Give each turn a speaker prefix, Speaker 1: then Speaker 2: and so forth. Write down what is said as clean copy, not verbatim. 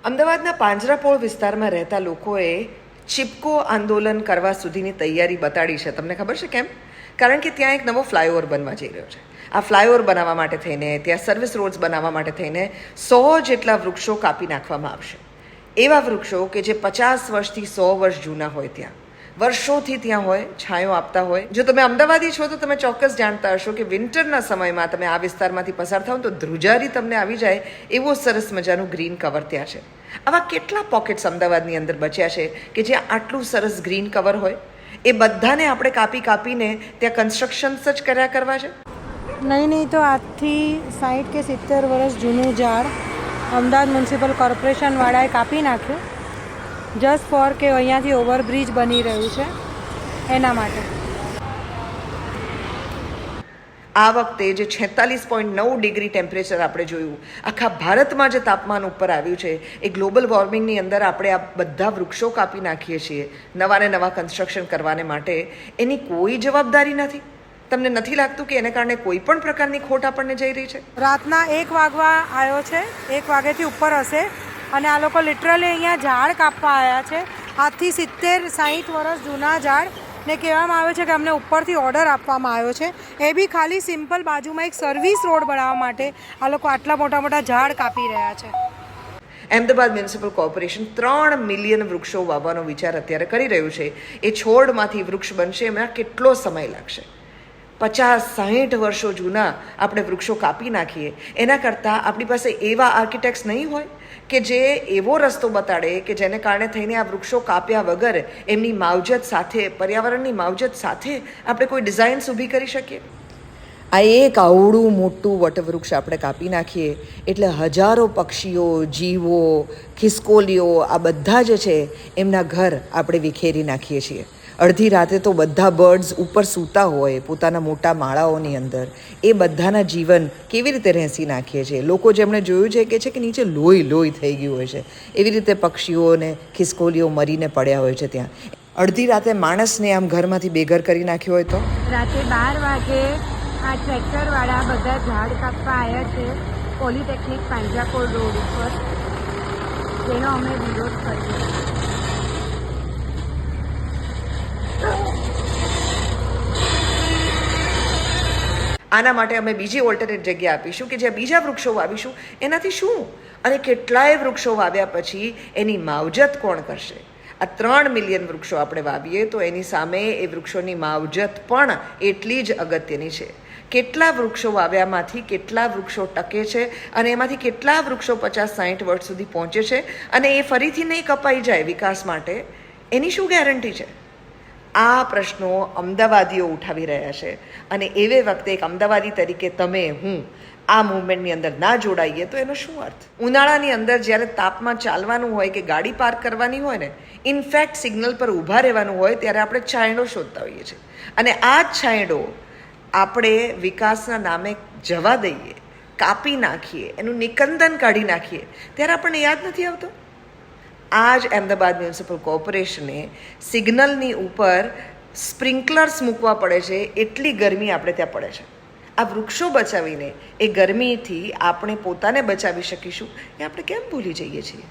Speaker 1: અમદાવાદના પાંજરાપોળ વિસ્તારમાં રહેતા લોકોએ ચિપકો આંદોલન કરવા સુધીની તૈયારી બતાડી છે. તમને ખબર છે કેમ? કારણ કે ત્યાં એક નવો ફ્લાયઓવર બનવા જઈ રહ્યો છે. આ ફ્લાયઓવર બનાવવા માટે થઈને, ત્યાં સર્વિસ રોડ્સ બનાવવા માટે થઈને 100 જેટલા વૃક્ષો કાપી નાખવામાં આવશે. એવા વૃક્ષો કે જે 50 વર્ષથી 100 વર્ષ જૂના હોય, ત્યાં વર્ષોથી ત્યાં હોય, છાંયો આપતા હોય. જો તમે અમદાવાદી છો તો તમે ચોક્કસ જાણતા હશો કે વિન્ટરના સમયમાં તમે આ વિસ્તારમાંથી પસાર થાવ તો ધ્રુજારી તમને આવી જાય એવો સરસ મજાનું ગ્રીન કવર ત્યાં છે. આવા કેટલા પોકેટ્સ અમદાવાદની અંદર બચ્યા છે કે જ્યાં આટલું સરસ ગ્રીન કવર હોય? એ બધાને આપણે કાપીને ત્યાં કન્સ્ટ્રક્શન્સ જ કર્યા કરવા છે?
Speaker 2: નહીં તો આજથી 60 કે 70 વર્ષ જૂનું ઝાડ અમદાવાદ મ્યુનિસિપલ કોર્પોરેશનવાળાએ કાપી નાખ્યું જસ્ટ ફોર કે અહીંયાથી ઓવરબ્રિજ બની રહ્યું છે એના માટે.
Speaker 1: આ વખતે જે 46.9 ડિગ્રી ટેમ્પરેચર આપણે જોયું, આખા ભારતમાં જે તાપમાન ઉપર આવ્યું છે, એ ગ્લોબલ વોર્મિંગની અંદર આપણે આ બધા વૃક્ષો કાપી નાખીએ છીએ નવાને નવા કન્સ્ટ્રક્શન કરવાને માટે. એની કોઈ જવાબદારી નથી. તમને નથી લાગતું કે એને કારણે કોઈ પણ પ્રકારની ખોટ આપણને જઈ રહી છે?
Speaker 2: રાતના 1 વાગવા આવ્યો છે, 1 વાગ્યાથી ઉપર હશે, અને આ લોકો લિટરલી અહીંયા ઝાડ કાપવા આવ્યા છે. આજથી 70-60 વર્ષ જૂના ઝાડ ને કહેવામાં આવે છે કે અમને ઉપરથી ઓર્ડર આપવામાં આવ્યો છે, એ બી ખાલી સિમ્પલ બાજુમાં એક સર્વિસ રોડ બનાવવા માટે આ લોકો આટલા મોટા ઝાડ કાપી રહ્યા છે.
Speaker 1: અમદાવાદ મ્યુનિસિપલ કોર્પોરેશન 3 મિલિયન વૃક્ષો વાવવાનો વિચાર અત્યારે કરી રહ્યું છે. એ છોડમાંથી વૃક્ષ બનશે એમાં કેટલો સમય લાગશે? 50-60 વર્ષો જૂના આપણે વૃક્ષો કાપી નાખીએ એના કરતાં આપણી પાસે એવા આર્કિટેક્ટ્સ નહીં હોય કે જે એવો રસ્તો બતાડે કે જેને કારણે થઈને આ વૃક્ષો કાપ્યા વગર એમની માવજત સાથે, પર્યાવરણની માવજત સાથે આપણે કોઈ ડિઝાઇન્સ ઊભી કરી શકીએ. આ એક આવડું મોટું વટવૃક્ષ આપણે કાપી નાખીએ એટલે હજારો પક્ષીઓ, જીવો, ખિસકોલીઓ, આ બધા જે છે એમના ઘર આપણે વિખેરી નાખીએ છીએ. અડધી રાતે તો બધા બર્ડ્સ ઉપર સૂતા હોય પોતાના મોટા માળાઓની અંદર, એ બધાના જીવન કેવી રીતે રહેસી નાખીએ છીએ. લોકો જેમણે જોયું છે કે નીચે લોહી થઈ ગયું હોય છે, એવી રીતે પક્ષીઓ ને ખિસકોલીઓ મરીને પડ્યા હોય છે ત્યાં. અડધી રાતે માણસને આમ ઘરમાંથી બેઘર કરી નાખ્યો હોય તો?
Speaker 2: રાતે 12 વાગે આ ટ્રેક્ટરવાળા બધા ઝાડ કાપવા આવ્યા છે પોલિટેકનિક પાંજરાપોળ રોડ ઉપર, જેનો અમે વિરોધ કર્યો.
Speaker 1: આના માટે અમે બીજી ઓલ્ટરનેટ જગ્યા આપીશું કે જ્યાં બીજા વૃક્ષો વાવીશું. એનાથી શું? અને કેટલાય વૃક્ષો વાવ્યા પછી એની માવજત કોણ કરશે? આ 3 મિલિયન વૃક્ષો આપણે વાવીએ તો એની સામે એ વૃક્ષોની માવજત પણ એટલી જ અગત્યની છે. કેટલા વૃક્ષો વાવ્યામાંથી કેટલા વૃક્ષો ટકે છે અને એમાંથી કેટલા વૃક્ષો 50-60 વર્ષ સુધી પહોંચે છે અને એ ફરીથી નહીં કપાઈ જાય વિકાસ માટે, એની શું ગેરંટી છે? આ પ્રશ્નો અમદાવાદીઓ ઉઠાવી રહ્યા છે. અને એવે વખતે એક અમદાવાદી તરીકે તમે, હું આ મૂવમેન્ટની અંદર ના જોડાઈએ તો એનો શું અર્થ? ઉનાળાની અંદર જ્યારે તાપમાં ચાલવાનું હોય કે ગાડી પાર્ક કરવાની હોય ને, ઇનફેક્ટ સિગ્નલ પર ઊભા રહેવાનું હોય ત્યારે આપણે છાંયડો શોધતા હોઈએ છીએ. અને આ જ છાંયડો આપણે વિકાસના નામે જવા દઈએ, કાપી નાખીએ, એનું નિકંદન કાઢી નાખીએ ત્યારે આપણને યાદ નથી આવતો. આ જ અમદાવાદ મ્યુનિસિપલ કોર્પોરેશને સિગ્નલની ઉપર સ્પ્રિંકલર્સ મૂકવા પડે છે, એટલી ગરમી આપણે ત્યાં પડે છે. આ વૃક્ષો બચાવીને એ ગરમીથી આપણે પોતાને બચાવી શકીશું એ આપણે કેમ ભૂલી જઈએ છીએ?